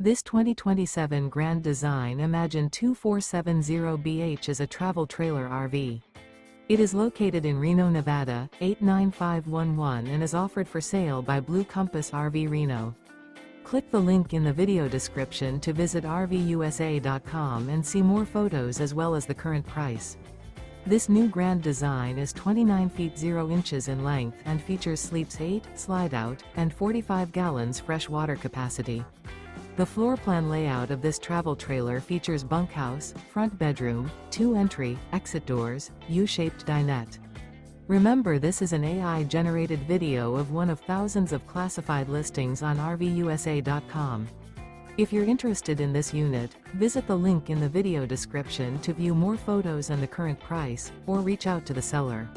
This 2027 Grand Design Imagine 2470BH is a travel trailer RV. It is located in Reno, Nevada, 89511 and is offered for sale by Blue Compass RV Reno. Click the link in the video description to visit RVUSA.com and see more photos as well as the current price. This new Grand Design is 29 feet 0 inches in length and features sleeps 8, slide-out, and 45 gallons fresh water capacity. The floor plan layout of this travel trailer features bunkhouse, front bedroom, 2 entry, exit doors, U-shaped dinette. Remember, this is an AI-generated video of one of thousands of classified listings on RVUSA.com. If you're interested in this unit, visit the link in the video description to view more photos and the current price, or reach out to the seller.